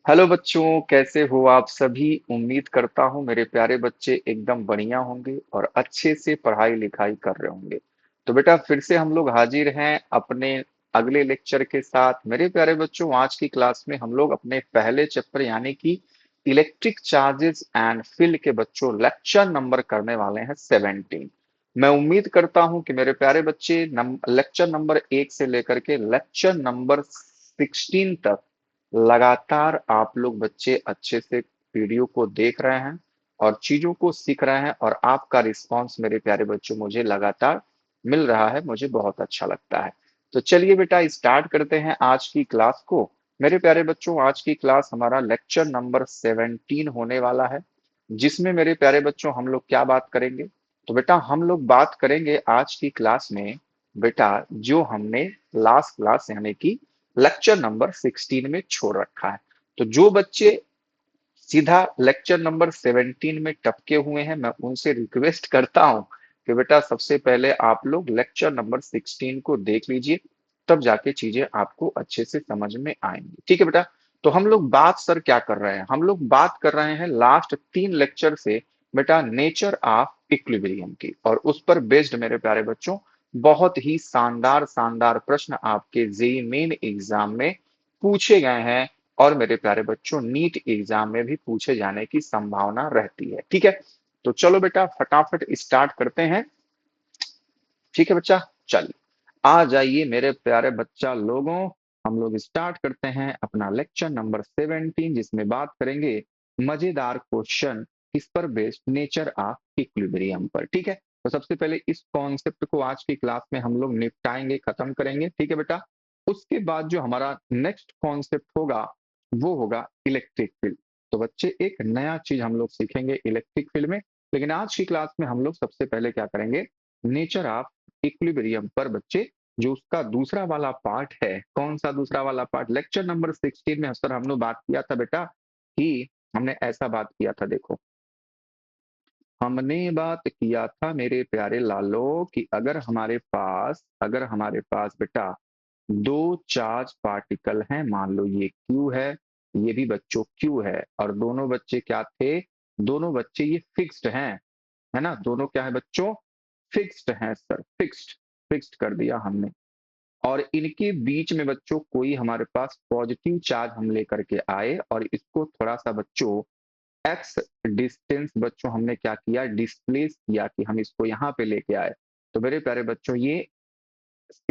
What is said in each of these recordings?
Hello बच्चों, कैसे हो आप सभी। उम्मीद करता हूँ मेरे प्यारे बच्चे एकदम बढ़िया होंगे और अच्छे से पढ़ाई लिखाई कर रहे होंगे। तो बेटा फिर से हम लोग हाजिर हैं अपने अगले लेक्चर के साथ। मेरे प्यारे बच्चों, आज की क्लास में हम लोग अपने पहले चैप्टर यानी कि इलेक्ट्रिक चार्जेस एंड फील्ड के बच्चों लेक्चर नंबर करने वाले हैं 17। मैं उम्मीद करता हूँ कि मेरे प्यारे बच्चे लेक्चर नंबर 1 से लेकर के लेक्चर नंबर 16 तक लगातार आप लोग बच्चे अच्छे से वीडियो को देख रहे हैं और चीजों को सीख रहे हैं, और आपका रिस्पांस मेरे प्यारे बच्चों मुझे लगातार मिल रहा है। मुझे बहुत अच्छा लगता है। तो चलिए बेटा स्टार्ट करते हैं आज की क्लास को। मेरे प्यारे बच्चों, आज की क्लास हमारा लेक्चर नंबर 17 होने वाला है, जिसमें मेरे प्यारे बच्चों हम लोग क्या बात करेंगे। तो बेटा हम लोग बात करेंगे आज की क्लास में बेटा जो हमने लास्ट क्लास यानी कि लेक्चर नंबर 16 में छोड़ रखा है। तो जो बच्चे सीधा लेक्चर नंबर 17 में टपके हुए हैं, मैं उनसे रिक्वेस्ट करता हूं कि बेटा सबसे पहले आप लोग लेक्चर नंबर 16 को देख लीजिए, तब जाके चीजें आपको अच्छे से समझ में आएंगी। ठीक है बेटा। तो हम लोग बात सर क्या कर रहे हैं, हम लोग बात कर रहे हैं लास्ट 3 लेक्चर से बेटा नेचर ऑफ इक्विलिब्रियम की, और उस पर बेस्ड मेरे प्यारे बच्चों बहुत ही शानदार शानदार प्रश्न आपके जेई मेन एग्जाम में पूछे गए हैं, और मेरे प्यारे बच्चों नीट एग्जाम में भी पूछे जाने की संभावना रहती है। ठीक है। तो चलो बेटा फटाफट स्टार्ट करते हैं। ठीक है बच्चा, चलिए आ जाइए मेरे प्यारे बच्चा लोगों। हम लोग स्टार्ट करते हैं अपना लेक्चर नंबर 17, जिसमें बात करेंगे मजेदार क्वेश्चन किस पर बेस्ड, नेचर ऑफ इक्विलिब्रियम पर। ठीक है। तो सबसे पहले इस कॉन्सेप्ट को आज की क्लास में हम लोग निपटाएंगे, खत्म करेंगे। ठीक है बेटा। उसके बाद जो हमारा नेक्स्ट कॉन्सेप्ट होगा वो होगा इलेक्ट्रिक फील्ड। तो बच्चे एक नया चीज हम लोग सीखेंगे इलेक्ट्रिक फील्ड में। लेकिन आज की क्लास में हम लोग सबसे पहले क्या करेंगे, नेचर ऑफ इक्विलिब्रियम पर बच्चे जो उसका दूसरा वाला पार्ट है। कौन सा दूसरा वाला पार्ट, लेक्चर नंबर 16 में सर हमने बात किया था बेटा कि हमने ऐसा बात किया था, देखो हमने बात किया था मेरे प्यारे लालो कि अगर हमारे पास बेटा दो चार्ज पार्टिकल हैं, मान लो ये क्यू है, ये भी बच्चों क्यू है, और दोनों बच्चे क्या थे, दोनों बच्चे ये फिक्स्ड हैं, है ना, दोनों क्या है बच्चों, फिक्स्ड हैं सर, फिक्स्ड फिक्स्ड कर दिया हमने। और इनके बीच में बच्चों कोई हमारे पास पॉजिटिव चार्ज हम लेकर के आए, और इसको थोड़ा सा बच्चों एक्स डिस्टेंस बच्चों हमने क्या किया, डिस्प्लेस किया, कि हम इसको यहाँ पे लेके आए। तो मेरे प्यारे बच्चों ये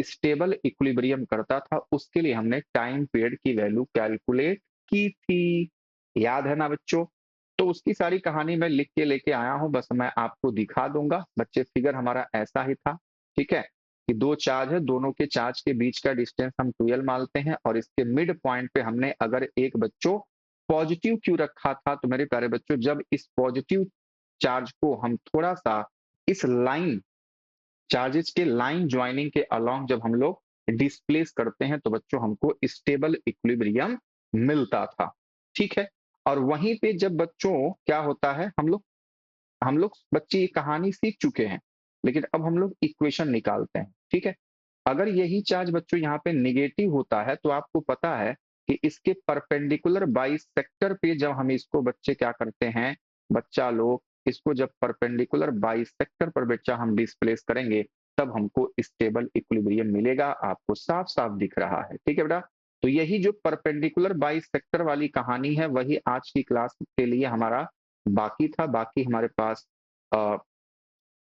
स्टेबल इक्विलिब्रियम करता था, उसके लिए हमने टाइम पीरियड की वैल्यू कैलकुलेट की थी। याद है ना बच्चों। तो उसकी सारी कहानी मैं लिख के लेके आया हूं, बस मैं आपको दिखा दूंगा बच्चे। फिगर हमारा ऐसा ही था। ठीक है, कि दो चार्ज है, दोनों के चार्ज के बीच का डिस्टेंस हम 12 मानते हैं, और इसके मिड पॉइंट पे हमने अगर एक बच्चों पॉजिटिव क्यू रखा था, तो मेरे प्यारे बच्चों जब इस पॉजिटिव चार्ज को हम थोड़ा सा इस लाइन, चार्जेस के लाइन ज्वाइनिंग के अलोंग जब हम लोग डिस्प्लेस करते हैं, तो बच्चों हमको स्टेबल इक्विलिब्रियम मिलता था। ठीक है। और वहीं पे जब बच्चों क्या होता है, हम लोग बच्चे ये कहानी सीख चुके हैं, लेकिन अब हम लोग इक्वेशन निकालते हैं। ठीक है। अगर यही चार्ज बच्चों यहाँ पे निगेटिव होता है, तो आपको पता है कि इसके परपेंडिकुलर बाइसेक्टर पे जब हम इसको बच्चे क्या करते हैं, बच्चा लोग इसको जब परपेंडिकुलर बाइसेक्टर पर बच्चा हम डिस्प्लेस करेंगे, तब हमको स्टेबल इक्विलिब्रियम मिलेगा। आपको साफ साफ दिख रहा है। ठीक है बेटा। तो यही जो परपेंडिकुलर बाइसेक्टर वाली कहानी है, वही आज की क्लास के लिए हमारा बाकी था। बाकी हमारे पास अ,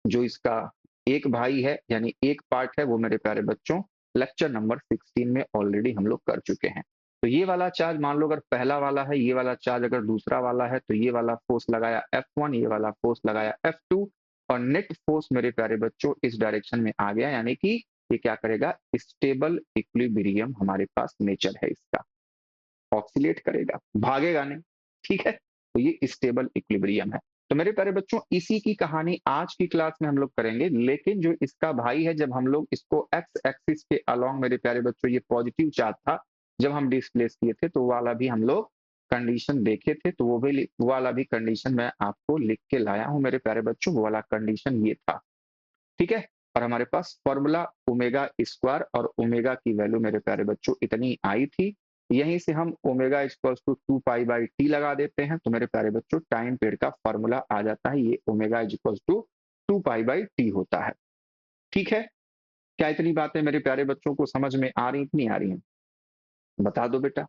जो इसका एक भाई है यानी एक पार्ट है, वो मेरे प्यारे बच्चों लेक्चर नंबर 16 में ऑलरेडी हम लोग कर चुके हैं। तो ये वाला चार्ज मान लो अगर पहला वाला है, ये वाला चार्ज अगर दूसरा वाला है, तो ये वाला फोर्स लगाया F1, ये वाला फोर्स लगाया F2, और नेट फोर्स मेरे प्यारे बच्चों इस डायरेक्शन में आ गया, यानी कि ये क्या करेगा, स्टेबल इक्विलिब्रियम हमारे पास नेचर है इसका, ऑक्सीलेट करेगा, भागेगा नहीं। ठीक है। तो ये स्टेबल इक्विलिब्रियम है। तो मेरे प्यारे बच्चों इसी की कहानी आज की क्लास में हम लोग करेंगे, लेकिन जो इसका भाई है, जब हम लोग इसको एक्स एक्सिस के अलोंग मेरे प्यारे बच्चों ये पॉजिटिव चार्ज था, जब हम डिस्प्लेस किए थे, तो वो वाला भी हम लोग कंडीशन देखे थे। तो वो वाला भी कंडीशन मैं आपको लिख के लाया हूं मेरे प्यारे बच्चों, वो वाला कंडीशन ये था। ठीक है। और हमारे पास फॉर्मूला ओमेगा स्क्वायर और ओमेगा की वैल्यू मेरे प्यारे बच्चों इतनी आई थी। यहीं से हम omega equals to 2 pi by T लगा देते हैं, तो मेरे प्यारे बच्चों टाइम पीरियड का फॉर्मूला आ जाता है, ये omega equals to 2 pi by T होता है। ठीक है? क्या इतनी बातें मेरे प्यारे बच्चों को समझ में आ रही कि नहीं आ रही हैं? बता दो बेटा।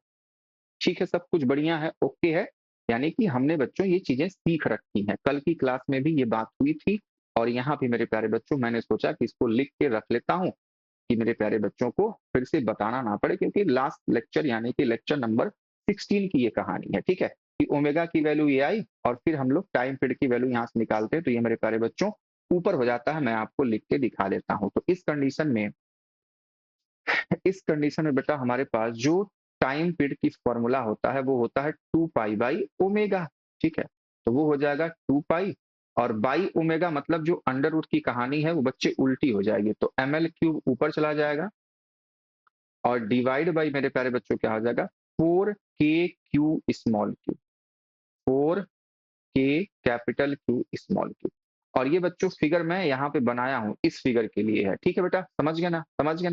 ठीक है, सब कुछ बढ़िया है, ओके है। यानी कि हमने बच्चों ये चीज़ें सीख रखी हैं। कल की क्लास में भी ये बात हुई थी और यहाँ भी मेरे प्यारे बच्चों मैंने सोचा कि इसको लिख के रख लेता हूँ कि मेरे प्यारे बच्चों को फिर से बताना ना पड़े, क्योंकि लास्ट लेक्चर यानी कि लेक्चर नंबर 16 की ये कहानी है, ठीक है? कि ओमेगा की वैल्यू ये आई और फिर हम लोग टाइम पीरियड की वैल्यू यहाँ से निकालते हैं, तो ये मेरे प्यारे बच्चों ऊपर हो जाता है, मैं आपको लिख के दिखा देता हूँ। तो इस कंडीशन में बेटा हमारे पास जो टाइम पीरियड की फॉर्मूला होता है वो होता है 2 पाई बाई ओमेगा, ठीक है? तो वो हो जाएगा 2 पाई और बाई ओमेगा मतलब जो अंडर रूट की कहानी है वो बच्चे उल्टी हो जाएगी, तो ml क्यूब ऊपर चला जाएगा और डिवाइड बाई मेरे प्यारे बच्चों क्या हो जाएगा 4 के क्यू स्मॉल क्यू, 4 के कैपिटल क्यू स्मॉल क्यू। और ये बच्चों फिगर मैं यहाँ पे बनाया हूँ इस फिगर के लिए है, ठीक है बेटा? समझ गया ना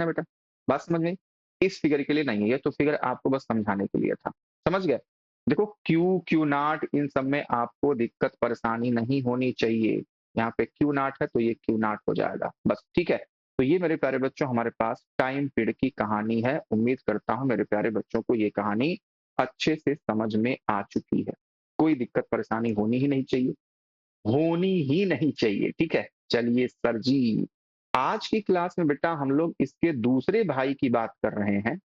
बेटा? बात समझ में? इस फिगर के लिए नहीं है, ये तो फिगर आपको बस समझाने के लिए था, समझ गए? देखो क्यू क्यू नॉट इन सब में आपको दिक्कत परेशानी नहीं होनी चाहिए। यहाँ पे क्यू नॉट है तो ये क्यू नॉट हो जाएगा बस, ठीक है? तो ये मेरे प्यारे बच्चों हमारे पास टाइम पीरियड की कहानी है। उम्मीद करता हूँ मेरे प्यारे बच्चों को ये कहानी अच्छे से समझ में आ चुकी है। कोई दिक्कत परेशानी होनी ही नहीं चाहिए, ठीक है? चलिए सर जी, आज की क्लास में बेटा हम लोग इसके दूसरे भाई की बात कर रहे हैं,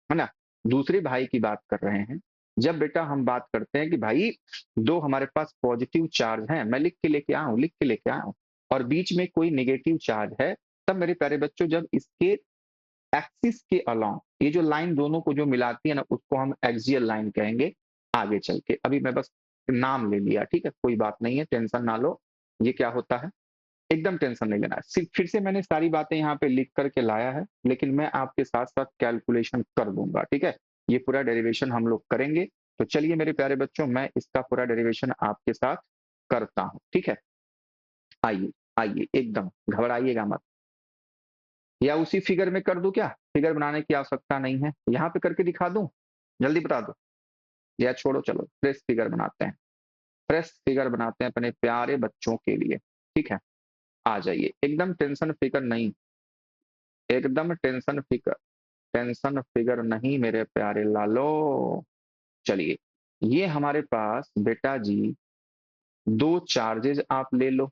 है ना? दूसरे भाई की बात कर रहे हैं। जब बेटा हम बात करते हैं कि भाई 2 हमारे पास पॉजिटिव चार्ज हैं, मैं लिख के लेके आया हूँ और बीच में कोई नेगेटिव चार्ज है, तब मेरे प्यारे बच्चों जब इसके एक्सिस के अलोंग ये जो लाइन दोनों को जो मिलाती है ना उसको हम एक्सियल लाइन कहेंगे आगे चल के। अभी मैं बस नाम ले लिया, ठीक है? कोई बात नहीं है, टेंशन ना लो। ये क्या होता है? एकदम टेंशन नहीं लेना है। सिर्फ फिर से मैंने सारी बातें यहाँ पे लिख करके लाया है, लेकिन मैं आपके साथ-साथ कैलकुलेशन कर दूँगा, ठीक है? ये पूरा डेरिवेशन हम लोग करेंगे। तो चलिए मेरे प्यारे बच्चों मैं इसका पूरा डेरिवेशन आपके साथ करता हूँ, ठीक है? आइए, आइए एकदम घबराइएगा मत। या उसी फिगर में कर दूं क्या? फिगर बनाने की आवश्यकता नहीं है, यहाँ पे करके दिखा दूं? जल्दी बता दो या छोड़ो, चलो फ्रेश फिगर बनाते हैं। फ्रेश फिगर बनाते हैं अपने प्यारे बच्चों के लिए, ठीक है? आ जाइए, एकदम टेंशन फिकर नहीं, एकदम टेंशन फिगर नहीं मेरे प्यारे लालो। चलिए, ये हमारे पास बेटा जी 2 चार्जेज आप ले लो।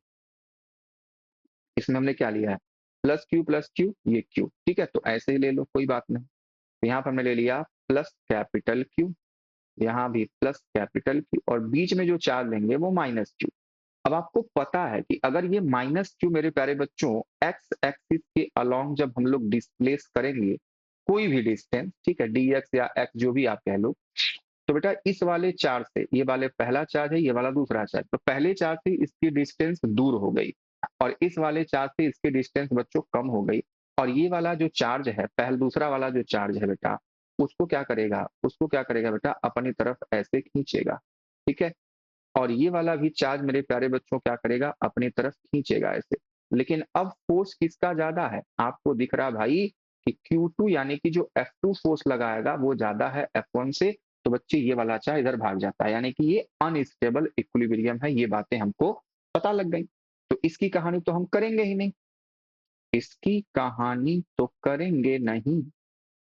इसमें हमने क्या लिया है? प्लस क्यू ये क्यू, ठीक है? तो ऐसे ही ले लो, कोई बात नहीं। तो यहाँ पर हमने ले लिया प्लस कैपिटल क्यू, यहाँ भी प्लस कैपिटल क्यू और बीच में जो चार्ज लेंगे वो माइनस क्यू। अब आपको पता है कि अगर ये माइनस क्यू मेरे प्यारे बच्चों एक्स एक्सिस के अलोंग जब हम लोग डिस्प्लेस करेंगे कोई भी डिस्टेंस, ठीक है? dx या x जो भी आप कह लो, तो बेटा इस वाले चार्ज से ये वाले पहला चार्ज है, ये वाला दूसरा चार्ज, तो पहले चार्ज से इसकी डिस्टेंस दूर हो गई और इस वाले चार्ज से इसकी डिस्टेंस बच्चों कम हो गई और ये वाला जो चार्ज है पहले दूसरा वाला जो चार्ज है बेटा उसको क्या करेगा बेटा अपनी तरफ ऐसे खींचेगा, ठीक है? और ये वाला भी चार्ज मेरे प्यारे बच्चों क्या करेगा अपनी तरफ खींचेगा ऐसे। लेकिन अब फोर्स किसका ज्यादा है? आपको दिख रहा भाई कि Q2 यानी कि जो F2 फोर्स लगाएगा वो ज्यादा है F1 से, तो बच्चे ये वाला चार्ज इधर भाग जाता है, यानी कि ये अनस्टेबल इक्विलिब्रियम है। ये बातें हमको पता लग गई, तो इसकी कहानी तो हम करेंगे ही नहीं, इसकी कहानी तो करेंगे नहीं,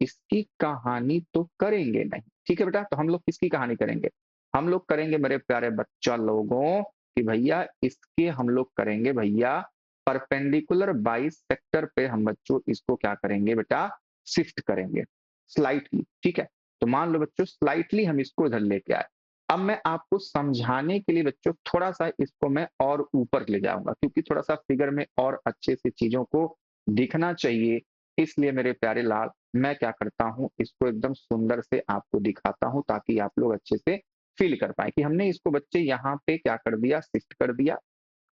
इसकी कहानी तो करेंगे नहीं, ठीक है बेटा? तो हम लोग किसकी कहानी करेंगे? हम लोग करेंगे मेरे प्यारे बच्चा लोगों कि भैया इसके हम लोग करेंगे भैया परपेंडिकुलर बाइसेक्टर पे हम बच्चों इसको क्या करेंगे बेटा शिफ्ट करेंगे स्लाइटली, ठीक है? तो मान लो बच्चों स्लाइटली हम इसको इधर लेके आए। अब मैं आपको समझाने के लिए बच्चों थोड़ा सा इसको मैं और ऊपर ले जाऊंगा, क्योंकि थोड़ा सा फिगर में और अच्छे से चीजों को दिखना चाहिए। इसलिए मेरे प्यारे लाल मैं क्या करता हूँ इसको एकदम सुंदर से आपको दिखाता हूँ ताकि आप लोग अच्छे से फील कर पाए कि हमने इसको बच्चे यहाँ पे क्या कर दिया शिफ्ट कर दिया।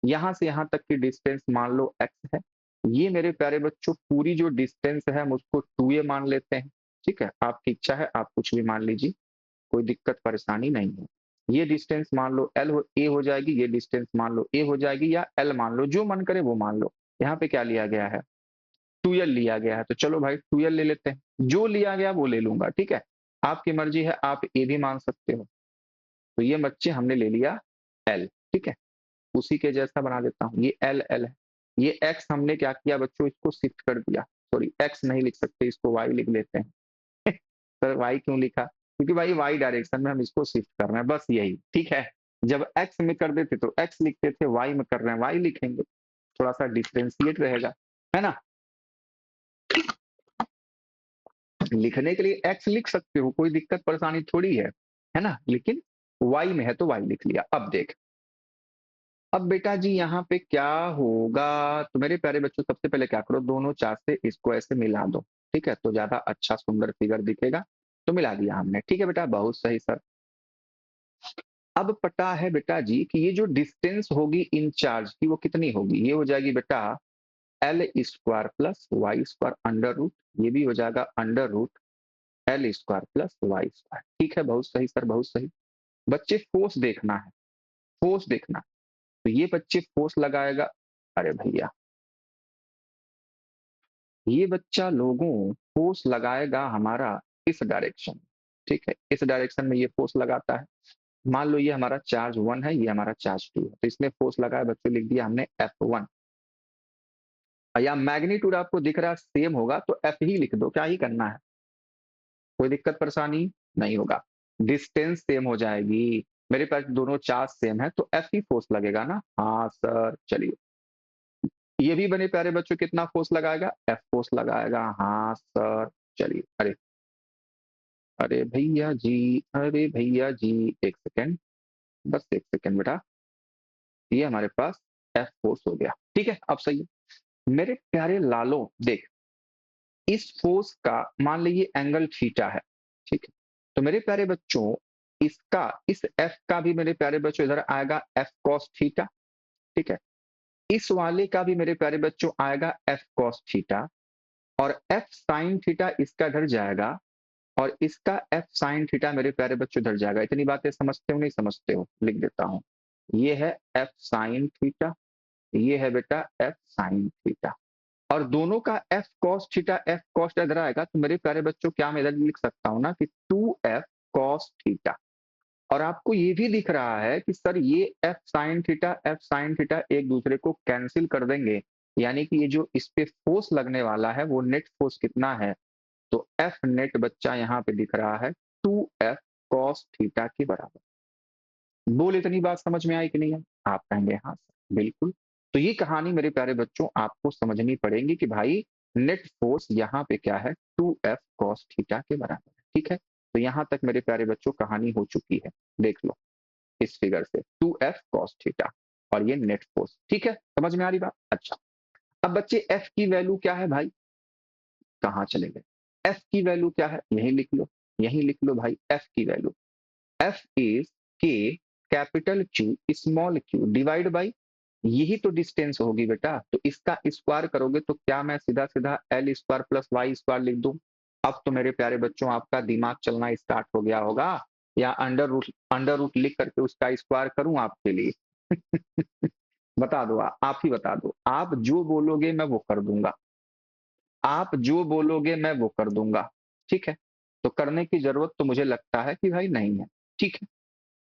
यहाँ से यहाँ तक की डिस्टेंस मान लो x है, ये मेरे प्यारे बच्चों पूरी जो डिस्टेंस है हम उसको 2a मान लेते हैं, ठीक है? आपकी इच्छा है आप कुछ भी मान लीजिए, कोई दिक्कत परेशानी नहीं है। ये डिस्टेंस मान लो a हो जाएगी, ये डिस्टेंस मान लो a हो जाएगी या l मान लो, जो मन करे वो मान लो। यहाँ पे क्या लिया गया है? 2l लिया गया है, तो चलो भाई 2l ले लेते हैं, जो लिया गया वो ले लूंगा, ठीक है? आपकी मर्जी है, आप ए भी मान सकते हो। तो ये बच्चे हमने ले लिया एल, ठीक है, उसी के जैसा बना देता हूँ, ये एल एल है। ये एक्स हमने क्या किया बच्चों, इसको शिफ्ट कर दिया, सॉरी एक्स नहीं लिख सकते, इसको वाई लिख लेते हैं। सर वाई क्यों लिखा, क्योंकि भाई वाई डायरेक्शन में हम इसको शिफ्ट कर रहे हैं, बस यही ठीक है। जब एक्स में कर देते तो एक्स लिखते थे, वाई में कर रहे हैं वाई लिखेंगे, थोड़ा सा डिफ्रेंशिएट रहेगा, है ना। लिखने के लिए एक्स लिख सकते हो, कोई दिक्कत परेशानी थोड़ी है ना, लेकिन वाई में है तो वाई लिख लिया। अब देख, अब बेटा जी यहाँ पे क्या होगा, तो मेरे प्यारे बच्चों सबसे पहले क्या करो, दोनों चार से इसको ऐसे मिला दो, ठीक है, तो ज्यादा अच्छा सुंदर फिगर दिखेगा। तो मिला दिया हमने, ठीक है बेटा, बहुत सही सर। अब पता है बेटा जी कि ये जो डिस्टेंस होगी इन चार्ज की वो कितनी होगी, ये हो जाएगी बेटा L square plus Y square under root, ये भी हो जाएगा under root L square plus Y square, ठीक है, बहुत सही सर, बहुत सही। बच्चे फोर्स देखना है, फोर्स देखना, तो ये बच्चे फोर्स लगाएगा, अरे भैया ये बच्चा लोगों फोर्स लगाएगा हमारा इस डायरेक्शन, ठीक है, इस डायरेक्शन में ये फोर्स लगाता है। मान लो ये हमारा चार्ज 1 है, ये हमारा चार्ज 2 है, तो इसमें फोर्स लगाया बच्चों, लिख दिया हमने F1। या मैग्नीट्यूड आपको दिख रहा है सेम होगा तो F ही लिख दो, क्या ही करना है, कोई दिक्कत परेशानी नहीं होगा। डिस्टेंस सेम हो जाएगी, मेरे पास दोनों चार्ज सेम है तो F ही फोर्स लगेगा ना, हाँ सर चलिए। ये भी बने प्यारे बच्चों कितना फोर्स लगाएगा, F फोर्स लगाएगा, हाँ सर चलिए। अरे अरे भैया जी, अरे भैया जी, एक सेकेंड, बस एक सेकेंड बेटा, ये हमारे पास F फोर्स हो गया, ठीक है, अब सही है। मेरे प्यारे लालो देख, इस फोर्स का मान लीजिए एंगल थीटा है, ठीक है, तो मेरे प्यारे बच्चों इसका इस F का भी मेरे प्यारे बच्चों इधर आएगा F cos थीटा, ठीक है, इस वाले का भी मेरे प्यारे बच्चों आएगा F cos थीटा, और F sin थीटा इसका इधर जाएगा, और इसका F sin थीटा मेरे प्यारे बच्चों इधर जाएगा। इतनी बातें समझते हो नहीं समझते हो, लिख देता हूं, ये है F sin थीटा, ये है बेटा F sin थीटा, और दोनों का F cos theta F cos इधर आएगा, तो मेरे प्यारे बच्चों क्या मैं इधर लिख सकता हूं ना कि 2F cos थीटा। और आपको ये भी दिख रहा है कि सर ये F sin थीटा एक दूसरे को कैंसिल कर देंगे, यानी कि ये जो इस पे फोर्स लगने वाला है वो नेट फोर्स कितना है, तो F नेट बच्चा यहाँ पे दिख रहा है 2F cos थीटा के बराबर। बोल इतनी बात समझ में आई कि नहीं है, आप कहेंगे हाँ सर बिल्कुल। तो ये कहानी मेरे प्यारे बच्चों आपको समझनी पड़ेगी कि भाई नेट फोर्स यहाँ पे क्या है, 2F cos थीटा के बराबर है, ठीक है। तो यहाँ तक मेरे प्यारे बच्चों कहानी हो चुकी है, देख लो इस फिगर से 2F cos थीटा, और ये नेट फोर्स, ठीक है, समझ में आ रही बात। अच्छा, अब बच्चे F की वैल्यू क्या है भाई, कहाँ चले गए, F की वैल्यू क्या है, यही लिख लो, यही लिख लो भाई, F की value F is K capital Q small q divide by, यही तो डिस्टेंस होगी बेटा, तो इसका स्क्वायर करोगे तो क्या मैं सीधा सीधा L square plus Y square लिख दूं। अब तो मेरे प्यारे बच्चों आपका दिमाग चलना स्टार्ट हो गया होगा, या अंडर रूट लिख करके उसका स्क्वायर करूं आपके लिए। बता दो, आप ही बता दो, आप जो बोलोगे मैं वो कर दूंगा, आप जो बोलोगे मैं वो कर दूंगा, ठीक है। तो करने की जरूरत तो मुझे लगता है कि भाई नहीं है, ठीक है।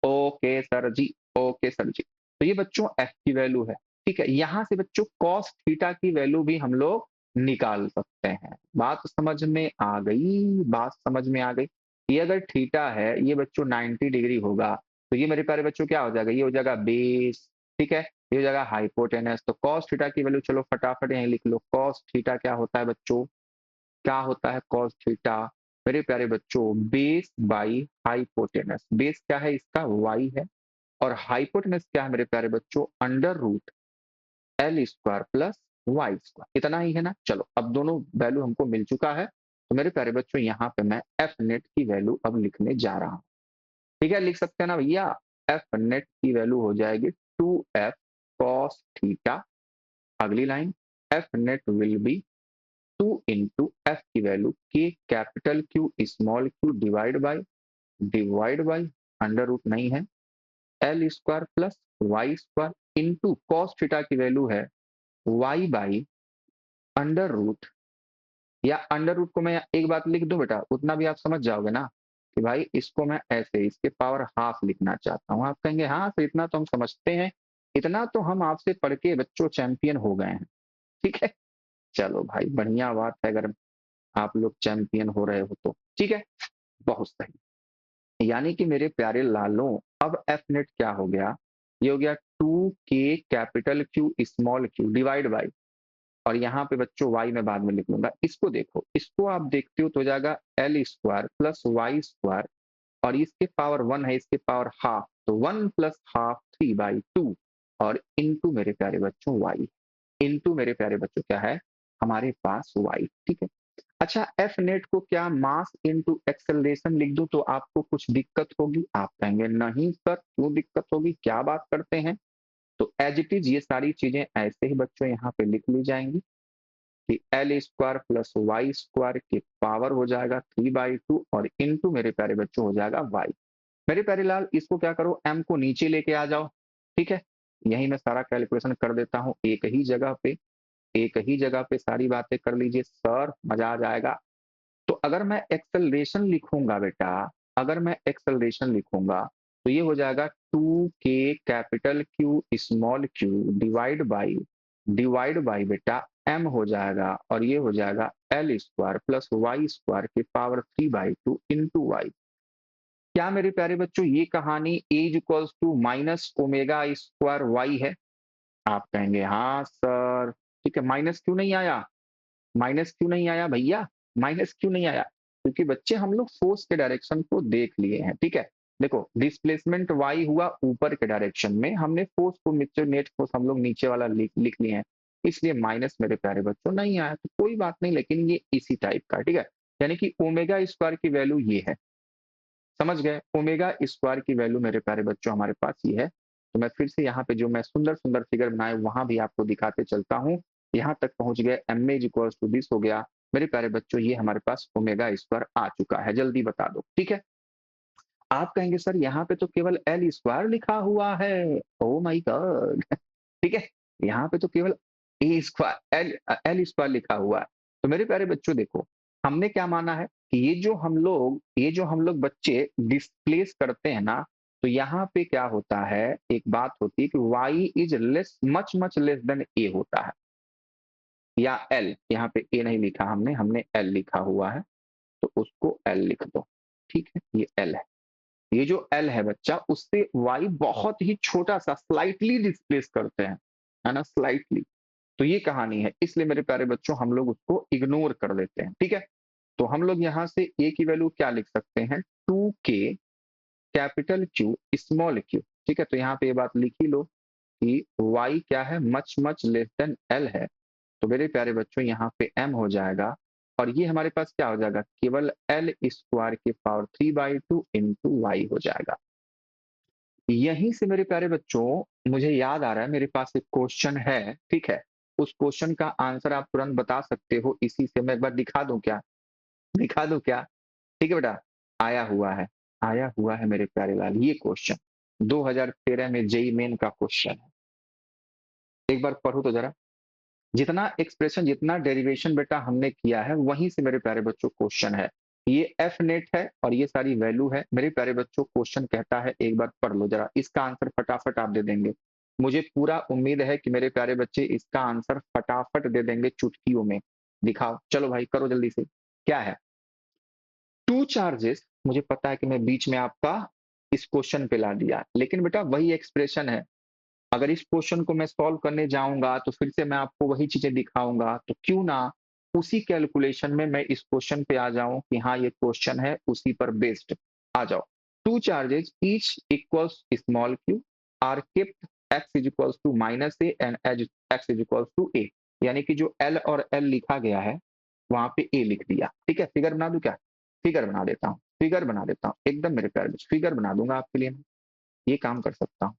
ओके सर जी, ओके सर जी। तो ये बच्चों एफ की वैल्यू है, ठीक है, यहां से बच्चों कॉस थीटा की वैल्यू भी हम लोग निकाल सकते हैं। बात समझ में आ गई, बात समझ में आ गई। ये अगर थीटा है, ये बच्चों 90 डिग्री होगा, तो ये मेरे प्यारे बच्चों क्या हो जाएगा, ये हो जाएगा बेस, ठीक है, ये हो जाएगा हाइपोटेनस। तो कॉस थीटा की वैल्यू चलो फटाफट यहीं लिख लो, कॉस थीटा क्या होता है बच्चों, क्या होता है कॉस थीटा, मेरे प्यारे बच्चों बेस बाई हाइपोटेनस, बेस क्या है इसका वाई है, और हाइपोटेनस क्या है मेरे प्यारे बच्चों under root L square plus Y square, इतना ही है ना। चलो अब दोनों वैल्यू हमको मिल चुका है, तो मेरे प्यारे बच्चों यहाँ पे मैं एफ नेट की वैल्यू अब लिखने जा रहा हूँ, ठीक है, लिख सकते हैं ना भैया, एफ नेट की वैल्यू हो जाएगी 2F cos थीटा, अगली line F net will be 2 into F की वैल्यू के capital Q small Q divide by under root नहीं है L square plus Y square into cos theta की वैल्यू है वाई बाई अंडर रूट, या under root को मैं एक बात लिख दूं बेटा, उतना भी आप समझ जाओगे ना, कि भाई इसको मैं ऐसे इसके पावर हाफ लिखना चाहता हूँ। आप कहेंगे हाँ, तो इतना तो हम समझते हैं, इतना तो हम आपसे पढ़ के बच्चों चैंपियन हो गए हैं, ठीक है? चलो भाई बढ़िया बात है अगर आप लोग चैंपियन हो रहे हो तो, ठीक है? बहुत सही। यानी कि मेरे प्यारे लालों, अब एफ नेट क्या हो गया? ये हो गया 2k capital Q small q divide by, और यहाँ पे बच्चों y मैं बाद में लिख लूंगा। इसको देखो, इसको आप देखते हो तो हो जाएगा L square plus Y square, और इसके पावर 1 है, इसके पावर हाफ, तो 1 प्लस हाफ 3/2, और इनटू मेरे प्यारे बच्चों y, इनटू मेरे प्यारे बच्चों क्या है हमारे पास y, ठीक है? अच्छा, एफ नेट को क्या मास इनटू एक्सेलरेशन लिख दूं तो आपको कुछ दिक्कत होगी? आप कहेंगे नहीं सर, क्यों दिक्कत होगी, क्या बात करते हैं? तो एज इट इज ये सारी चीजें ऐसे ही बच्चों यहाँ पे लिख ली जाएंगी कि L square plus Y square की पावर हो जाएगा 3/2, और इनटू मेरे प्यारे बच्चों हो जाएगा वाई। मेरे प्यारे लाल, इसको क्या करो, एम को नीचे लेके आ जाओ, ठीक है? यही मैं सारा कैलकुलेशन कर देता हूँ एक ही जगह पे, एक ही जगह पे सारी बातें कर लीजिए सर, मजा आ जाएगा। तो अगर मैं एक्सेलरेशन लिखूंगा बेटा, अगर मैं एक्सेलरेशन लिखूंगा तो ये हो जाएगा 2k capital Q small q divide by बेटा m हो जाएगा, और ये हो जाएगा L square plus Y square की पावर 3/2 इंटू वाई। क्या मेरे प्यारे बच्चों ये कहानी a equals to minus omega square Y है? आप कहेंगे हाँ सर, ठीक है। माइनस क्यों नहीं आया, माइनस क्यों नहीं आया भैया, माइनस क्यों नहीं आया? क्योंकि बच्चे हम लोग फोर्स के डायरेक्शन को देख लिए हैं, ठीक है? देखो डिस्प्लेसमेंट y हुआ ऊपर के डायरेक्शन में, हमने फोर्स को नीचे, नेट फोर्स हम लोग नीचे वाला लिख लिए हैं, इसलिए माइनस मेरे प्यारे बच्चों नहीं आया, तो कोई बात नहीं, लेकिन ये इसी टाइप का, ठीक है? यानी कि ओमेगा स्क्वायर की वैल्यू ये है, समझ गए? ओमेगा स्क्वायर की वैल्यू मेरे प्यारे बच्चों हमारे पास ये है। तो मैं फिर से यहाँ पे जो मैं सुंदर सुंदर फिगर बनाए वहां भी आपको दिखाते चलता हूँ। यहाँ तक पहुंच गए, M as equals to this हो गया मेरे प्यारे बच्चों, ये हमारे पास ओमेगा स्क्वायर आ चुका है, जल्दी बता दो, ठीक है? आप कहेंगे सर यहाँ पे तो केवल एल स्क्वायर लिखा हुआ है, ओ माई गॉड, ठीक है? यहाँ पे तो केवल ए स्क्वायर एल एल स्क्वायर लिखा हुआ है। तो मेरे प्यारे बच्चों देखो, हमने क्या माना है कि ये जो हम लोग बच्चे डिस्प्लेस करते हैं ना, तो यहाँ पे क्या होता है, एक बात होती है कि y is less, much much less than A होता है, या एल, यहाँ पे ए नहीं लिखा हमने, हमने एल लिखा हुआ है, तो उसको एल लिख दो, ठीक है? ये एल है, ये जो एल है बच्चा, उससे y बहुत ही छोटा सा स्लाइटली डिस्प्लेस करते हैं, है ना, स्लाइटली। तो ये कहानी है, इसलिए मेरे प्यारे बच्चों हम लोग उसको इग्नोर कर देते हैं, ठीक है? तो हम लोग यहाँ से a की वैल्यू क्या लिख सकते हैं, 2k capital Q small q, ठीक है? तो यहाँ पे ये बात लिख ही लो कि y क्या है, much much less then l है, तो मेरे प्यारे बच्चों यहाँ पे m हो जाएगा, और ये हमारे पास क्या हो जाएगा, केवल एल स्क्वायर की पावर 3/2 इंटू वाई हो जाएगा। यहीं से मेरे प्यारे बच्चों मुझे याद आ रहा है, मेरे पास एक क्वेश्चन है, ठीक है? उस क्वेश्चन का आंसर आप तुरंत बता सकते हो, इसी से मैं एक बार दिखा दूं क्या, दिखा दूं क्या? ठीक है बेटा, आया हुआ है, आया हुआ है मेरे प्यारे लाल, ये क्वेश्चन 2013 में जेई मेन का क्वेश्चन है, एक बार पढ़ो तो जरा। जितना एक्सप्रेशन, जितना डेरिवेशन बेटा हमने किया है, वहीं से मेरे प्यारे बच्चों क्वेश्चन है। ये एफ नेट है और ये सारी वैल्यू है मेरे प्यारे बच्चों। क्वेश्चन कहता है, एक बार पढ़ लो जरा, इसका आंसर फटाफट आप दे देंगे, मुझे पूरा उम्मीद है कि मेरे प्यारे बच्चे इसका आंसर फटाफट दे देंगे चुटकियों में। दिखाओ, चलो भाई करो जल्दी से, क्या है? टू चार्जेस, मुझे पता है कि मैं बीच में आपका इस क्वेश्चन पे ला दिया, लेकिन बेटा वही एक्सप्रेशन है। अगर इस क्वेश्चन को मैं सॉल्व करने जाऊंगा तो फिर से मैं आपको वही चीजें दिखाऊंगा, तो क्यों ना उसी कैलकुलेशन में मैं इस क्वेश्चन पे आ जाऊं कि हाँ ये क्वेश्चन है, उसी पर बेस्ड आ जाओ। Two charges each equals small q are kept x is equals to minus a and as x is equals to a, यानी कि जो एल और एल लिखा गया है वहां पे ए लिख दिया, ठीक है? फिगर बना दूं क्या? फिगर बना देता हूँ, फिगर बना देता हूँ, एकदम मेरे प्यारे बच्चे, फिगर बना दूंगा आपके लिए, ये काम कर सकता हूँ,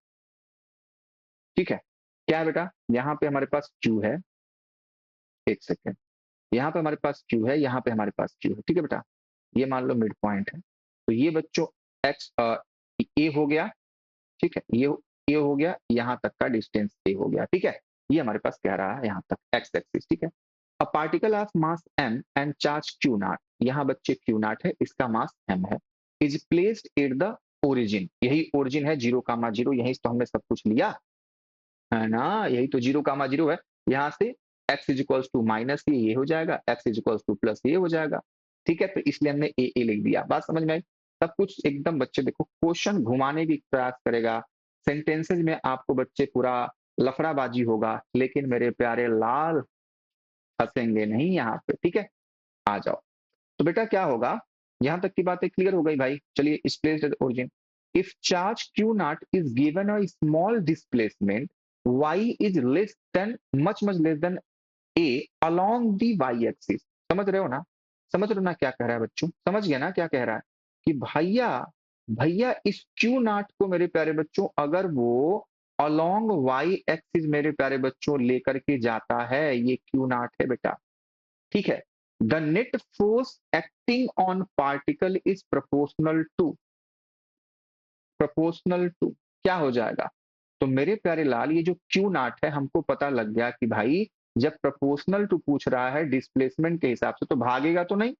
ठीक है? क्या है बेटा, यहाँ पे हमारे पास Q है, एक सेकेंड, यहाँ पे हमारे पास Q है, यहाँ पे हमारे पास Q है, ठीक है बेटा? ये मान लो मिड पॉइंट है, तो ये बच्चों x ए हो गया, ठीक है? ये हो गया, यहाँ तक का डिस्टेंस ए हो गया, ठीक है? ये हमारे पास कह रहा है यहाँ तक एक्स एक्सिस, ठीक है? A particle of mass m and charge Q not, यहाँ बच्चे Q नॉट है, इसका मास m है, is placed at the origin, यही ओरिजिन है 0,0, यही तो हमने सब कुछ लिया है ना, यही तो 0,0 है। यहाँ से x is equals to minus ये हो जाएगा, x is equals to plus ये हो जाएगा। ठीक है, तो इसलिए हमने ए लिख दिया। बात समझ में आई? सब कुछ एकदम बच्चे देखो क्वेश्चन घुमाने की प्रयास करेगा, सेंटेंसेज में आपको बच्चे पूरा लफड़ाबाजी होगा, लेकिन मेरे प्यारे लाल हंसेंगे नहीं यहाँ पे। ठीक है, आ जाओ। तो बेटा क्या होगा, यहां तक की बातें क्लियर हो गई भाई। चलिए, इस place at origin, if charge Q not is given a small displacement y is less than much less then a along the y axis. समझ रहे हो ना, समझ रहे हो ना क्या कह रहा है बच्चों, समझ गया ना क्या कह रहा है कि भैया भैया इस क्यू नॉट को मेरे प्यारे बच्चों अगर वो along y एक्सिस मेरे प्यारे बच्चों लेकर के जाता है, ये क्यू नॉट है बेटा। ठीक है, the net force acting on particle is proportional to क्या हो जाएगा। तो मेरे प्यारे लाल, ये जो क्यू नॉट है हमको पता लग गया कि भाई जब प्रोपोर्शनल टू पूछ रहा है डिस्प्लेसमेंट के हिसाब से, तो भागेगा तो नहीं,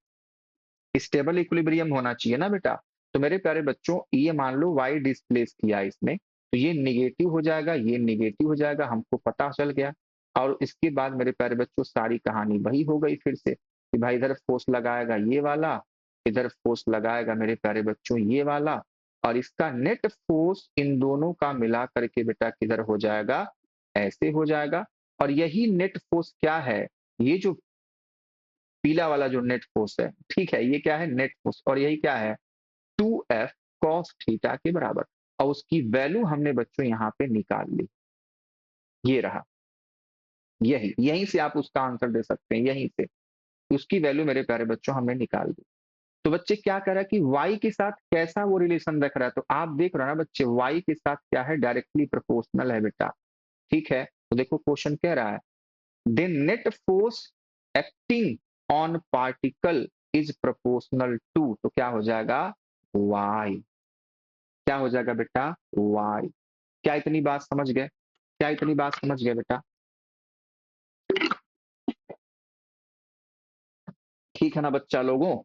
स्टेबल इक्विलिब्रियम होना चाहिए ना बेटा। तो मेरे प्यारे बच्चों, ये मान लो y डिस्प्लेस किया इसने, तो ये निगेटिव हो जाएगा, ये निगेटिव हो जाएगा, हमको पता चल गया। और इसके बाद मेरे प्यारे बच्चों सारी कहानी वही हो गई फिर से कि भाई इधर फोर्स लगाएगा ये वाला, इधर फोर्स लगाएगा मेरे प्यारे बच्चों ये वाला, और इसका नेट फोर्स इन दोनों का मिला करके बेटा किधर हो जाएगा, ऐसे हो जाएगा। और यही नेट फोर्स क्या है, ये जो पीला वाला जो नेट फोर्स है, ठीक है, ये क्या है नेट फोर्स, और यही क्या है 2f cos थीटा के बराबर। और उसकी वैल्यू हमने बच्चों यहाँ पे निकाल ली, ये रहा, यही यहीं से आप उसका आंसर दे सकते हैं, यहीं से उसकी वैल्यू मेरे प्यारे बच्चों हमने निकाल दी। तो बच्चे क्या कर रहा है कि y के साथ कैसा वो रिलेशन रख रहा है, तो आप देख रहे हो ना बच्चे y के साथ क्या है, डायरेक्टली प्रोपोर्शनल है बेटा। ठीक है, तो देखो क्वेश्चन कह रहा है the net force acting on particle is proportional to, तो क्या हो जाएगा y, क्या हो जाएगा बेटा y। क्या इतनी बात समझ गए, क्या इतनी बात समझ गए बेटा? ठीक है ना बच्चा लोगों,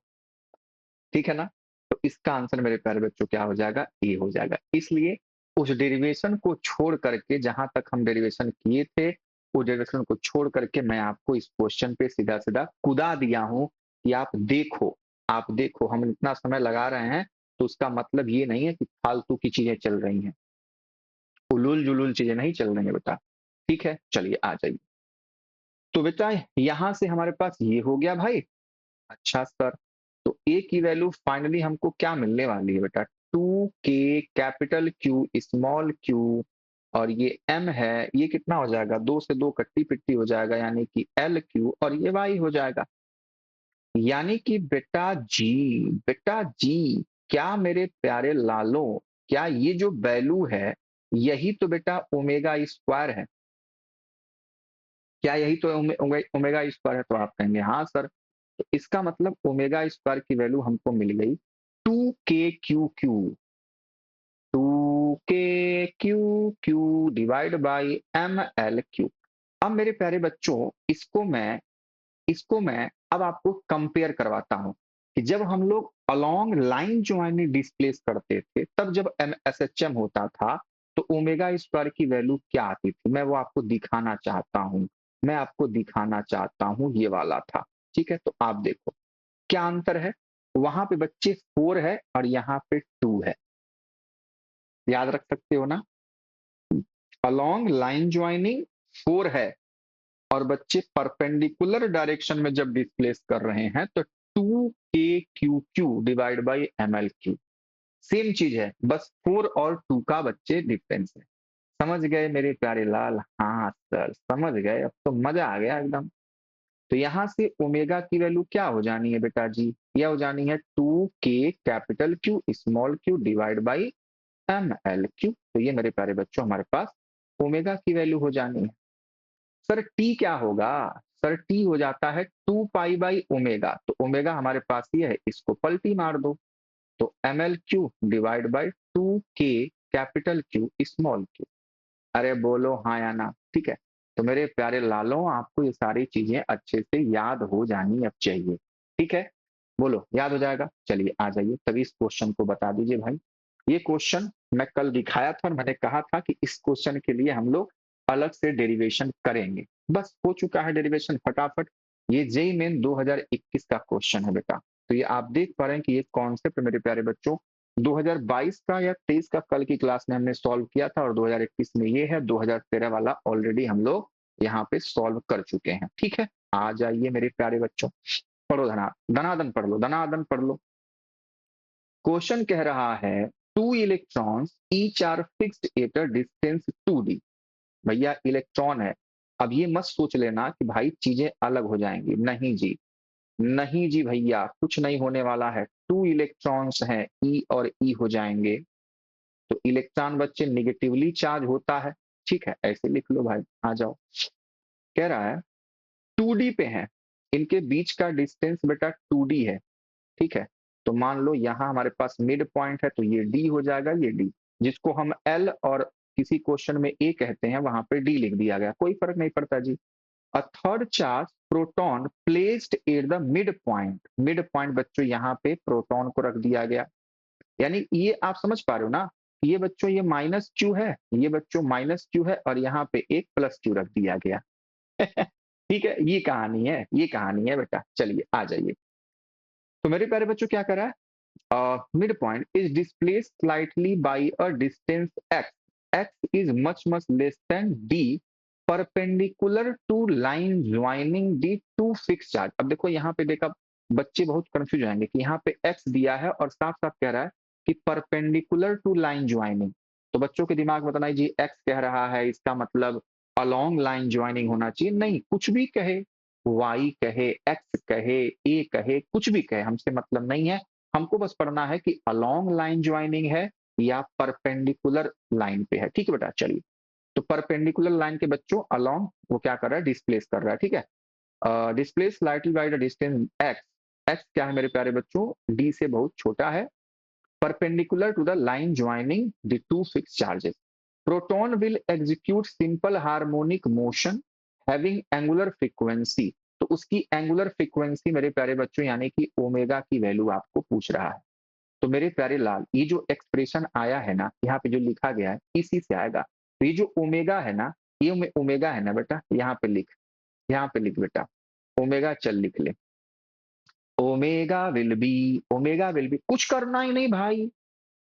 ठीक है ना। तो इसका आंसर मेरे प्यारे बच्चों क्या हो जाएगा, ए हो जाएगा। इसलिए उस डेरिवेशन को छोड़ करके, जहां तक हम डेरिवेशन किए थे उस डेरिवेशन को छोड़ करके मैं आपको इस क्वेश्चन पे सीधा सीधा कुदा दिया हूं कि आप देखो हम इतना समय लगा रहे हैं, तो उसका मतलब ये नहीं है कि फालतू की चीजें चल रही हैं, उलूल जुलूल चीजें नहीं चल रही है बेटा। ठीक है, चलिए आ जाइए। तो बेटा यहां से हमारे पास ये हो गया भाई। अच्छा सर, तो ए की वैल्यू फाइनली हमको क्या मिलने वाली है बेटा, 2k capital Q small Q, और ये m है, ये कितना हो जाएगा, 2 से 2 कट्टी पिट्टी हो जाएगा, यानी कि एल क्यू, और ये y हो जाएगा। यानी कि बेटा जी, क्या मेरे प्यारे लालों, क्या ये जो वैल्यू है यही तो बेटा ओमेगा स्क्वायर है, क्या यही तो ओमेगा स्क्वायर है? तो आप कहेंगे हाँ सर। तो इसका मतलब ओमेगा स्क्वायर की वैल्यू हमको मिल गई 2k Q divide by ml Q. अब मेरे प्यारे बच्चों, इसको मैं अब आपको कंपेयर करवाता हूं कि जब हम लोग अलोंग लाइन ज्वाइनिंग डिस्प्लेस करते थे, तब जब SHM होता था, तो ओमेगा स्क्वायर की वैल्यू क्या आती थी, मैं वो आपको दिखाना चाहता हूं। ये वाला था। ठीक है, तो आप देखो क्या अंतर है, वहां पे बच्चे 4 है और यहाँ पे 2 है, याद रख सकते हो ना। अलोंग लाइन ज्वाइनिंग 4 है, और बच्चे परपेंडिकुलर डायरेक्शन में जब डिस्प्लेस कर रहे हैं तो 2k Q divide by ml Q, same चीज है, बस 4 और 2 का बच्चे डिफरेंस है। समझ गए मेरे प्यारे लाल? हाँ सर समझ गए, अब तो मजा आ गया एकदम। तो यहां से ओमेगा की वैल्यू क्या हो जानी है बेटा जी, यह हो जानी है 2k capital Q small Q divide by ml Q. तो ये मेरे प्यारे बच्चों हमारे पास ओमेगा की वैल्यू हो जानी है। सर टी क्या होगा, सर टी हो जाता है 2 पाई बाई ओमेगा, तो ओमेगा हमारे पास ये है, इसको पलटी मार दो, तो ml Q divide by 2k capital Q small Q. अरे बोलो हाँ या ना। ठीक है, तो मेरे प्यारे लालों, आपको ये सारी चीजें अच्छे से याद हो जानी अब चाहिए। ठीक है, बोलो याद हो जाएगा? चलिए आ जाइए, तभी इस क्वेश्चन को बता दीजिए भाई। ये क्वेश्चन मैं कल दिखाया था और मैंने कहा था कि इस क्वेश्चन के लिए हम लोग अलग से डेरिवेशन करेंगे। बस हो चुका है डेरिवेशन फटाफट। ये जेईई मेन 2021 का क्वेश्चन है बेटा। तो ये आप देख पा रहे हैं कि ये कॉन्सेप्ट मेरे प्यारे बच्चों 2022 का या 23 का कल की क्लास में हमने सॉल्व किया था और 2021 में ये है, 2013 वाला ऑलरेडी हम लोग यहाँ पे सॉल्व कर चुके हैं। ठीक है, आ जाइए मेरे प्यारे बच्चों, पढ़ो धनादन पढ़ लो, धनादन पढ़ लो। क्वेश्चन कह रहा है two electrons each are fixed at a distance 2d। भैया इलेक्ट्रॉन है, अब ये मत सोच लेना कि भाई चीजें अलग हो जाएंगी, नहीं जी, नहीं जी भैया, कुछ नहीं होने वाला है। टू इलेक्ट्रॉन्स हैं, ई और ई हो जाएंगे। तो इलेक्ट्रॉन बच्चे निगेटिवली चार्ज होता है, ठीक है, ऐसे लिख लो भाई। आ जाओ, कह रहा है 2d पे है, इनके बीच का डिस्टेंस बेटा 2d है, ठीक है। तो मान लो यहां हमारे पास मिड पॉइंट है, तो ये डी हो जाएगा, ये डी, जिसको हम एल और किसी क्वेश्चन में ए कहते हैं, वहां पे डी लिख दिया गया, कोई फर्क नहीं पड़ता जी। A third charge proton placed at the mid point बच्चों यहाँ पे प्रोटॉन को रख दिया गया। यानी ये आप समझ पा रहे हो ना, ये बच्चों ये माइनस क्यू है, ये बच्चों माइनस क्यू है और यहाँ पे एक प्लस क्यू रख दिया गया। ठीक है, ये कहानी है, ये कहानी है बेटा। चलिए आ जाइए, तो मेरे प्यारे बच्चों क्या कर रहा है, midpoint is displaced slightly by a distance x. X is much less than d, perpendicular to line joining the two fixed charge। अब देखो यहाँ पे देखा, बच्चे बहुत कंफ्यूज होंगे कि यहाँ पे x दिया है और साफ साफ कह रहा है कि परपेंडिकुलर टू लाइन ज्वाइनिंग। तो बच्चों के दिमाग में बताना जी, x कह रहा है इसका मतलब अलोंग लाइन ज्वाइनिंग होना चाहिए, नहीं, कुछ भी कहे, y कहे, x कहे, a कहे, कुछ भी कहे, हमसे मतलब नहीं है। हमको बस पढ़ना है कि अलोंग लाइन ज्वाइनिंग है या परपेंडिकुलर लाइन पे है, ठीक है बेटा। चलिए, तो परपेंडिकुलर लाइन के बच्चों अलोंग वो क्या कर रहा है, डिस्प्लेस कर रहा है, ठीक है। Displace slightly by the distance x. X क्या है मेरे प्यारे बच्चों, डी से बहुत छोटा है, perpendicular to the line joining the two fixed charges. Proton will execute simple harmonic motion having angular frequency। तो उसकी एंगुलर फ्रीक्वेंसी मेरे प्यारे बच्चों यानी कि ओमेगा की वैल्यू आपको पूछ रहा है। तो मेरे प्यारे लाल, ये जो एक्सप्रेशन आया है ना, यहाँ पे जो लिखा गया है इसी से आएगा। तो ये जो ओमेगा है ना, ये ओमेगा है ना बेटा, यहाँ पे लिख, यहाँ पे लिख बेटा, ओमेगा चल लिख ले, ओमेगा विल बी, कुछ करना ही नहीं भाई।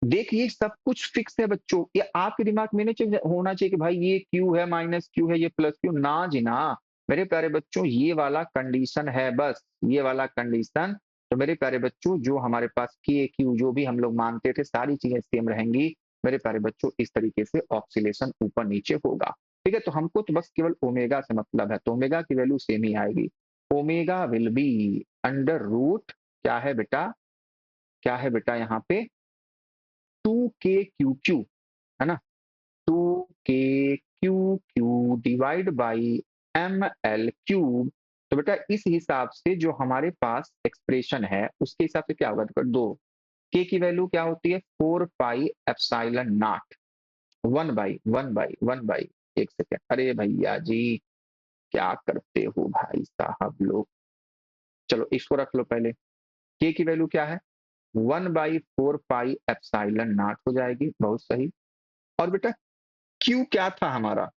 देखिए सब कुछ फिक्स है बच्चों, ये आपके दिमाग में नहीं होना चाहिए कि भाई ये क्यू है, माइनस क्यू है, ये प्लस क्यू, ना जी ना। मेरे प्यारे बच्चों ये वाला कंडीशन है, बस ये वाला कंडीशन। तो मेरे प्यारे बच्चों जो हमारे पास के क्यू जो भी हम लोग मानते थे, सारी चीजें सेम रहेंगी मेरे प्यारे बच्चों, इस तरीके से ऑक्सीलेशन ऊपर नीचे होगा। ठीक है, तो हमको तो बस केवल ओमेगा से मतलब है, तो ओमेगा की वैल्यू सेम ही आएगी। Omega will be under root, क्या है बेटा, क्या है बेटा यहाँ पे, 2k क्यू, है ना, 2k Q divide by ml cube. तो बेटा इस हिसाब से जो हमारे पास एक्सप्रेशन है उसके हिसाब से क्या होगा, देखो दो, k की वैल्यू क्या होती है, 4 पाई एप्सिलॉन नॉट, 1/1/1/1, एक सेकेंड, अरे भैया जी क्या करते हो भाई साहब लोग, चलो इसको रख लो पहले, k की वैल्यू क्या है, 1/4 पाई एप्सिलॉन नॉट हो जाएगी, बहुत सही। और बेटा क्यू क्या था हमारा,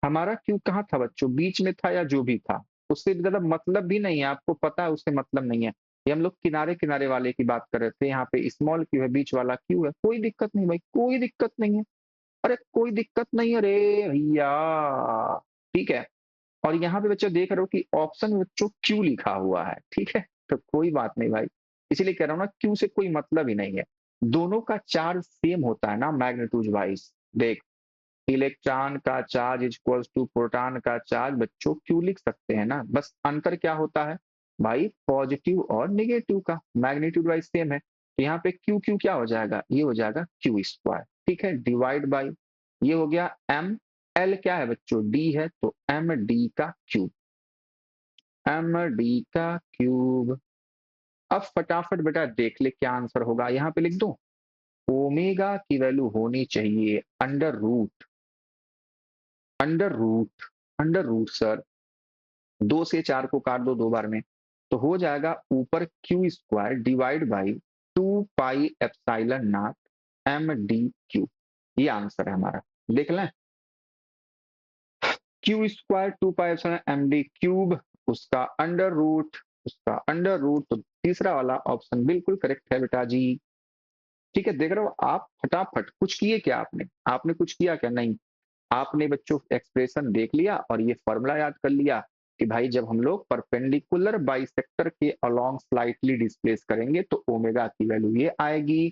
हमारा क्यू कहाँ था बच्चों, बीच में था या जो भी था, उससे ज्यादा मतलब भी नहीं है, आपको पता है उससे मतलब नहीं है। ये हम लोग किनारे किनारे वाले की बात कर रहे थे, यहाँ पे स्मॉल क्यू है, बीच वाला क्यू है, कोई दिक्कत नहीं भाई, कोई दिक्कत नहीं है, अरे कोई दिक्कत नहीं है रे भैया, ठीक है। और यहाँ पे बच्चों देख रहे हो कि ऑप्शन में बच्चों क्यू लिखा हुआ है, ठीक है, तो कोई बात नहीं भाई, इसीलिए कह रहा हूँ ना, क्यू से कोई मतलब ही नहीं है, दोनों का चार्ज सेम होता है ना मैग्नीट्यूड वाइज। देख, इलेक्ट्रॉन का चार्ज इक्वल्स टू प्रोटॉन का चार्ज, बच्चों क्यू लिख सकते हैं ना, बस अंतर क्या होता है भाई, पॉजिटिव और निगेटिव का, मैग्नीट्यूड वाइज सेम है। तो यहाँ पे क्यू क्यू क्या हो जाएगा, ये हो जाएगा क्यू स्क्वायर, ठीक है, डिवाइड बाई, ये हो गया एम, एल क्या है बच्चों, डी है, तो एम डी का क्यूब, एम डी का क्यूब। अब फटाफट बेटा देख ले क्या आंसर होगा, यहाँ पे लिख दो, ओमेगा की वैल्यू होनी चाहिए under root, under root, under root sir, 2 से 4 को काट दो 2 बार में, तो हो जाएगा ऊपर Q square divide by 2 pi epsilon naught M D Q. ये आंसर है हमारा। देख लें, Q square 2 pi epsilon M D cube, उसका अंडर रूट, तो तीसरा वाला ऑप्शन बिल्कुल करेक्ट है बेटा जी। ठीक है, देख रहे हो आप, फटाफट कुछ किए क्या आपने? आपने कुछ किया क्या? नहीं। आपने बच्चों एक्सप्रेशन देख लिया और ये फॉर्मूला याद कर लिया कि भाई जब हम लोग परपेंडिकुलर बाइसेक्टर के अलोंग स्लाइटली डिस्प्लेस करेंगे तो ओमेगा की वैल्यू ये आएगी,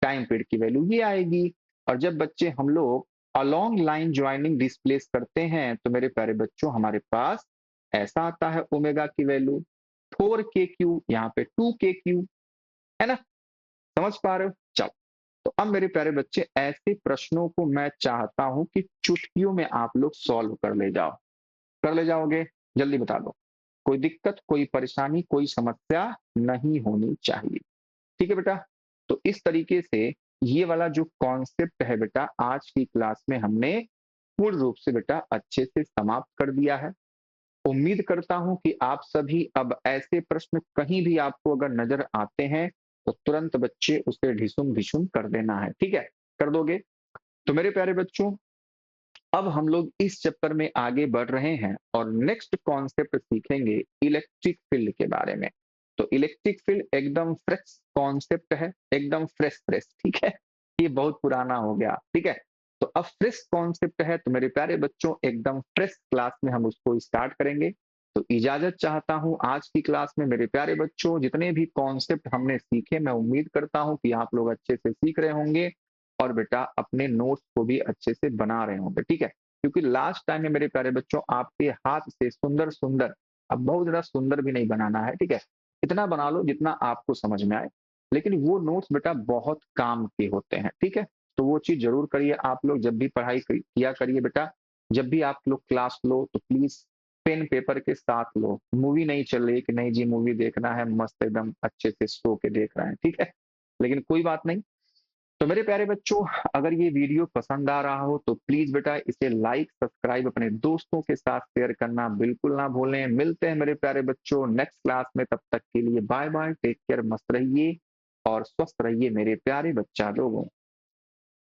टाइम पीरियड की वैल्यू ये आएगी। और जब बच्चे हम लोग अलोंग लाइन ज्वाइनिंग डिस्प्लेस करते हैं तो मेरे प्यारे बच्चों हमारे पास ऐसा आता है ओमेगा की वैल्यू 4 k क्यू, यहाँ पे 2 k क्यू, है ना? समझ पा रहे हो? चलो, तो अब मेरे प्यारे बच्चे ऐसे प्रश्नों को मैं चाहता हूं कि चुटकियों में आप लोग सॉल्व कर ले जाओ। कर ले जाओगे? जल्दी बता दो। कोई दिक्कत, कोई परेशानी, कोई समस्या नहीं होनी चाहिए। ठीक है बेटा? तो इस तरीके से ये वाला जो कॉन्सेप्ट है बेटा आज की क्लास में हमने पूर्ण रूप से बेटा अच्छे से समाप्त कर दिया है। उम्मीद करता हूं कि आप सभी अब ऐसे प्रश्न कहीं भी आपको अगर नजर आते हैं तो तुरंत बच्चे उसे ढिसुम ढिसुम कर देना है। ठीक है? कर दोगे? तो मेरे प्यारे बच्चों, अब हम लोग इस चैप्टर में आगे बढ़ रहे हैं और नेक्स्ट कॉन्सेप्ट सीखेंगे इलेक्ट्रिक फील्ड के बारे में। तो इलेक्ट्रिक फील्ड एकदम फ्रेश कॉन्सेप्ट है, एकदम फ्रेश फ्रेश। ठीक है, ये बहुत पुराना हो गया। ठीक है, तो अब फ्रेश कॉन्सेप्ट है तो मेरे प्यारे बच्चों एकदम फ्रेश क्लास में हम उसको स्टार्ट करेंगे। तो इजाजत चाहता हूं आज की क्लास में मेरे प्यारे बच्चों, जितने भी कॉन्सेप्ट हमने सीखे मैं उम्मीद करता हूं कि आप लोग अच्छे से सीख रहे होंगे और बेटा अपने नोट्स को भी अच्छे से बना रहे होंगे। ठीक है, क्योंकि लास्ट टाइम में मेरे प्यारे बच्चों आपके हाथ से सुंदर सुंदर, अब बहुत ज्यादा सुंदर भी नहीं बनाना है। ठीक है, इतना बना लो जितना आपको समझ में आए, लेकिन वो नोट्स बेटा बहुत काम के होते हैं। ठीक है, तो वो चीज जरूर करिए आप लोग, जब भी पढ़ाई किया करिए बेटा। जब भी आप लोग क्लास लो तो प्लीज पेन पेपर के साथ लो। मूवी नहीं चल रही कि नहीं जी मूवी देखना है, मस्त एकदम अच्छे से सो के देख रहे हैं। ठीक है, लेकिन कोई बात नहीं। तो मेरे प्यारे बच्चों, अगर ये वीडियो पसंद आ रहा हो तो प्लीज बेटा इसे लाइक सब्सक्राइब अपने दोस्तों के साथ शेयर करना बिल्कुल ना भूलें। मिलते हैं मेरे प्यारे बच्चों नेक्स्ट क्लास में, तब तक के लिए बाय बाय, टेक केयर, मस्त रहिए और स्वस्थ रहिए मेरे प्यारे बच्चा लोगों।